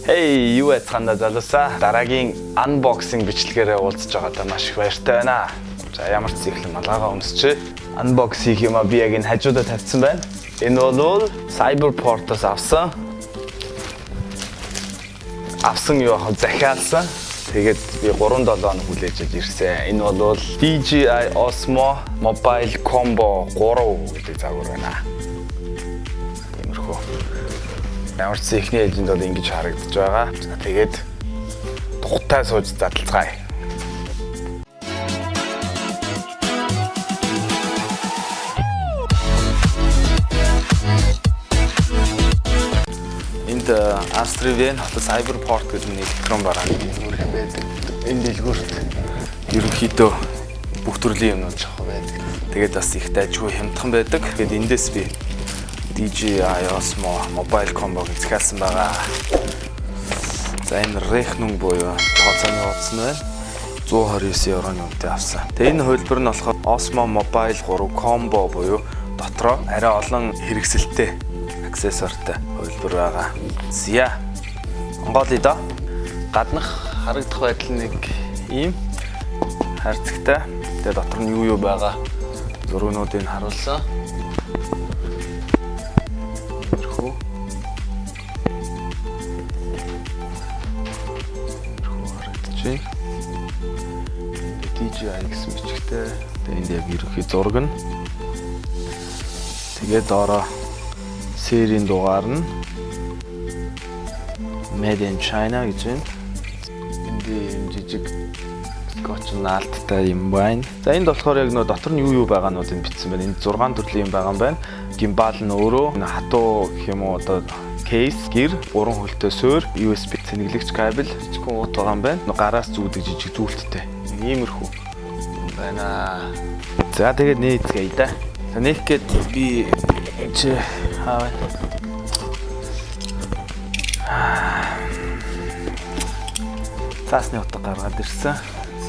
Hey, юу яцгаанда залуусаа дараагийн unboxing бичлэгээрээ уулзж байгаадаа маш их баяртай байна. За ямар ч зэхлэн малгайгаа өмсчээ. Unbox хийх юм а би яг энэ хажуудаа тавьсан байна. Энэ бол Cyberport-оос авсан юу яг захиалсан. Тэгээд би 3-7 хоног хүлээж ирсэн. Энэ бол DJI Osmo Mobile Combo 3 гэдэг загвар байна. Тиймэрхүү. Ямар ч ихний ээлжинд бол ингэж харагдаж байгаа. Тэгээд тухтай сууж задлацгаая. Энд Австриен хотод Cyberport гэдэг нэг электрон барааны үүрэг байдаг. Энэ дэлгүүрт ерөнхийдөө бүх төрлийн юмнууд жоо байдаг. Тэгээд бас их дайжгүй хямдхан байдаг. Тэгээд эндээс би DJI Osmo Mobile Combo гэж захиалсан байгаа. За энэ Rechnung буюу тооцооны утас нь байна. 129 евроны үнэтэй авсан. Тэгээ энэ хөлбөр нь болохоор Osmo Mobile 3 Combo буюу дотроо арай олон хэрэгсэлтэй аксессуартай хөлбөр байгаа. Зя. Монголын доо гаднах харагдах байдал нэг ийм хайрцагтай. Тэгээ дотор нь юу байгаа зургуудыг харуулсан. DJI гэсэн бичгтэй. Тэгээ энд яг ерөнхий зураг нь. Тэгээд доороо серийн дугаар нь Made in China гэж байна. Энд ийм жижиг скотч наалттай юм байна. За энд болохоор яг нөө дотор нь юу байгаануудыг бичсэн байна. Энд 6 төрлийн юм байгаа юм байна. Gimbal нь өөрөө хатуу гэх юм уу одоо кейс, гэр, 3 хөлтэй суурь, USB цэнэглэгч кабель, жижигхэн уут байгаа юм байна. Гараас зүүдэг жижиг зүйлттэй. Иймэрхүү байна. За тэгээд нээцгээе да. За нээх гээд би чи хаа вэ? Цаасны утга гаргаад ирсэн.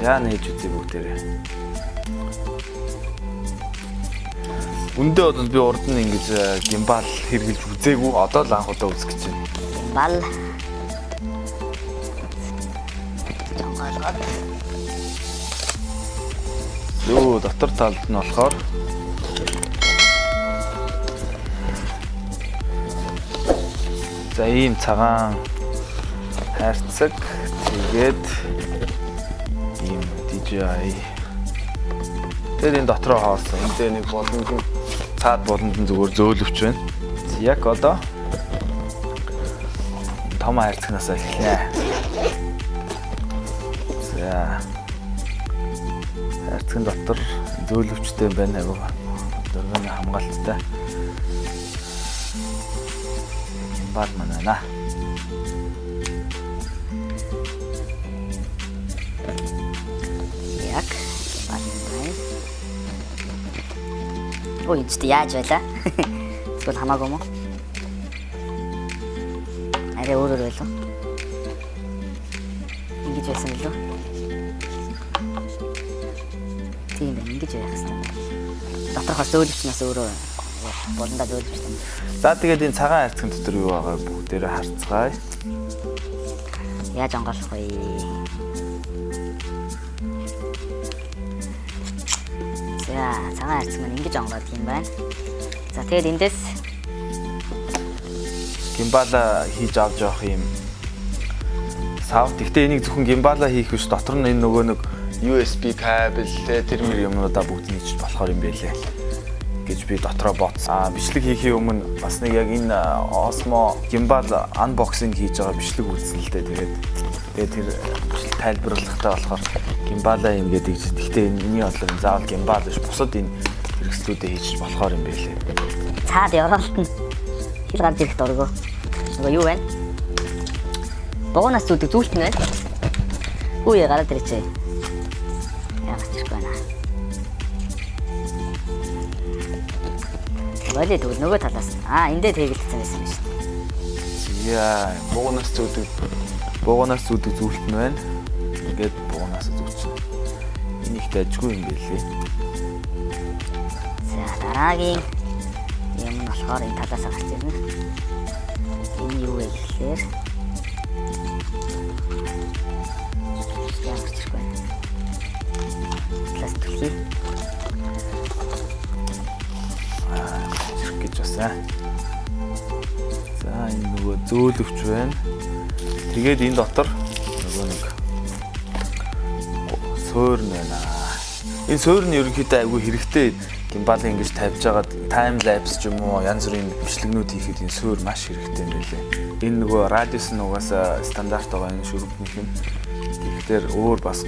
За нээж үзье бүгдээрээ. Үндэ бол би урд нь ингэж гимбал хэрглэж үзээгүй. Одоо л анх удаа үзэх гэж байна. Гимбал. Юу дотор талд нь болохоор за ийм цагаан хайрцаг тэгээд ийм DJI тэгээд энэ дотроо хаалсан. Энд нэг боломжтой цаад боломжтой зүгээр зөөлөвч байна. Яг одоо том хайрцагнаас эхэлнэ. За хайрцагын дотор зөөлөвчтэй байна агуу. Дөрвөн хамгаалттай. Гимбал манана. Яг байна. Ой, чи яаж байлаа? Эсвэл хамаагүй юм уу? Арай өөрөөр байлаа. Ингэж байсан билүү? Тийм байна, ингэж байх хэрэгтэй. Доторхоос зөөлөвчнөөс өөрөө болондоо зөөлөвчтэй. За тэгээд энэ цагаан хайрцагын дотор юу байгаа бүгдээрээ харцгаая. Яаж онгоолох вэ? За цагаан хайрцаг маань ингэж онгоод юм байна. За тэгээд эндээс гимбала хийж авч явах юм саунд. Гэхдээ энийг зөвхөн гимбала хийх биш, дотор нь энэ нөгөө нэг USB кабелтэй тэр мөр юмнуудаа бүгд нийцж болохоор юм байлээ гэж би дотроо бодсон. Бичлэг хийхийн өмнө бас нэг яг энэ Osmo Gimbal unboxing хийж байгаа бичлэг үзсэн л дээ. Тэгээд тэр бичлэг тайлбарлахтай болохоор Gimbal-аа юм гэдэг чинь. Гэхдээ энэний бодлоор заавал Gimbal биш, бусад энэ хэрэгслүүдээ хийж болохоор юм байлээ. цаад яваалт нь хэр гарч ирэх дургөө. Нөгөө юу байна? Богоноос зүүдэг зүйлт нь байна. Үе гараад ирчихэ. Более тэгвэл нөгөө талаас эндээ тэгэлцсэн байсан юм шүү дээ. Яа, богоноос зүүдэг зүйлт нь байна. Ингээд богоноос зүүчих. Энэ их дайжгүй юм байлээ. За дараагийн юм нь болохоор энэ талаас гарч ирнэ. Энэ юу вэ гэхээр хий. Ирэх гэж басаа. За энэ нөгөө зөөлөвч байна. Тэгээд энэ дотор нөгөө нэг суурь байна. Энэ суурь нь ерөнхийдөө айгүй хэрэгтэй. Гимбалыг ингэж тавьж байгаад тайм лапс ч юм уу янз бүрийн бичлэгнүүд хийхэд энэ суурь маш хэрэгтэй юм байлээ. Энэ нөгөө радиус нь угаасаа стандарт байгаа энэ шүргэнх нь. Тэгэхээр өөр бас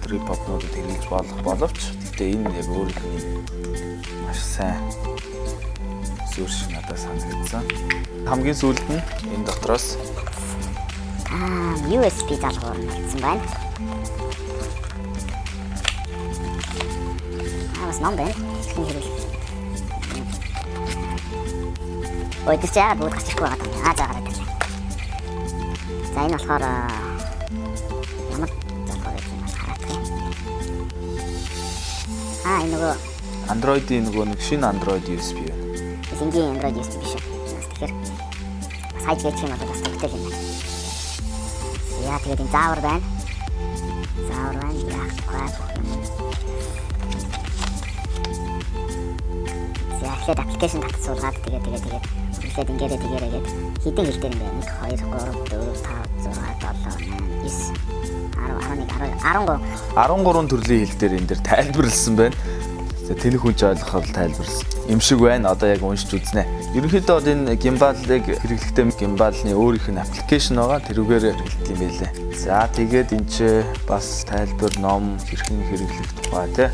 триподнуудад хэрэглэж болох боловч гэхдээ энэ яг өөрийнх нь маш сайн суурь шиг надад санагдсан. Хамгийн сүүлд нь энэ дотроос USB залгуур нэгдсэн байна. Бас ном байна. Ой, тийм яагаад бүгд гарч ирэхгүй байгаа юм. За гараад ирлээ. За энэ болохоор ямар залгуур юм бэ хараад. Энэ нөгөө Android-ийн нөгөө нэг шинэ Android USB байна. Энгийн Android USB биш. Тэгэхээр бас хайж гэж юм бол бас төгтөл юм байна. Яа тэгээд энэ заавар байна. Заавар байна. Яахгүй. Тэгэхээр аппликейшн татсуулгаад тэгээд үнэхээр ингээрээ тэгээрээгээд хідэн хэл дээр юм байна. 1 2 3 4 5 6 7 8 9 10 11 13 төрлийн хэл дээр энэ дээр тайлбарлсан байна. Тэнх хүнч ойлгоход тайлбарлсан. Им шиг байна. Одоо яг уншиж үзнэ. Ерөнхийдөө энэ гимбалыг хэрэглэхдээ гимбалны өөрийнх нь аппликейшн байгаа. Тэрүүгээр хэрэглэдэг юм байлээ. За тэгээд энэ ч бас тайлбар ном хэрхэн хэрэглэх тухай тэр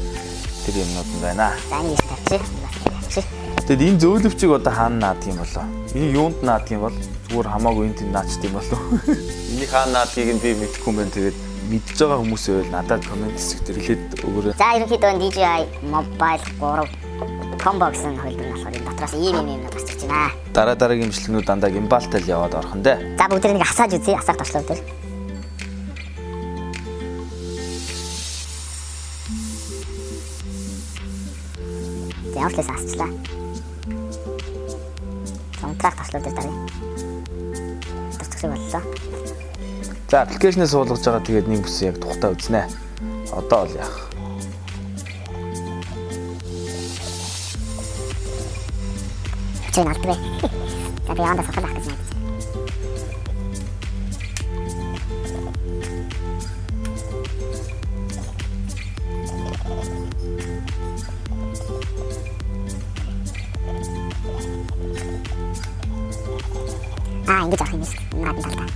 юмнууд нь байна. За энэ тавьчих. Тэгэд энэ зөөлөвчийг одоо хаана наадаг юм болоо? Энэ юунд наадаг юм бол? Зүгээр хамаагүй энэ тэнд наачдаг юм болоо. Энийг хаана наадгийг нь би мэдэхгүй юм байна. Тэгээд мэдж байгаа хүмүүс байвал надад комент хэсэг дээр хэлээд өгөөрэй. За ерөнхийдөө DJI Mobile 3 combo гэсэн хөлбөр нь болохоор энэ дотроос ийм гарч ирж байна. Дараагийн бичлэгнүүд дандаа гимбалтай л яваад орхон дээ. За бүгд нэг асааж үзье. Асаах туршлага дээр. За явуулаас асчлаа. Сонтрах туршлага дээр даръя. Туршлага боллоо. За аппликейшнээс суулгаж байгаа тэгээд нэг бүс яг тухтаа үзнэ. Одоо бол яах. Чи наалдвэ. За би яандаа сахалах гэж байна. Ингэж авах юм шиг надад талаа.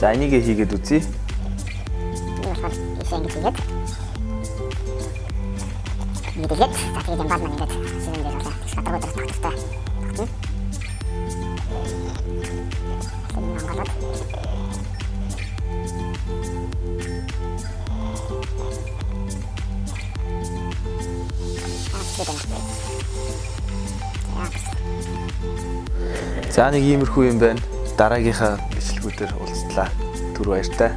За энийг хийгээд үзье. Ингээд хийгээд. За тэгээд юм байна ингээд шинэ дээр болоо. Шатаргууд татчихтай. Татна. Энэ мангалаад. За нэг иймэрхүү юм байна. Дараагийнхаа бичлэгүүдээр уулзлаа. Түр баяртай.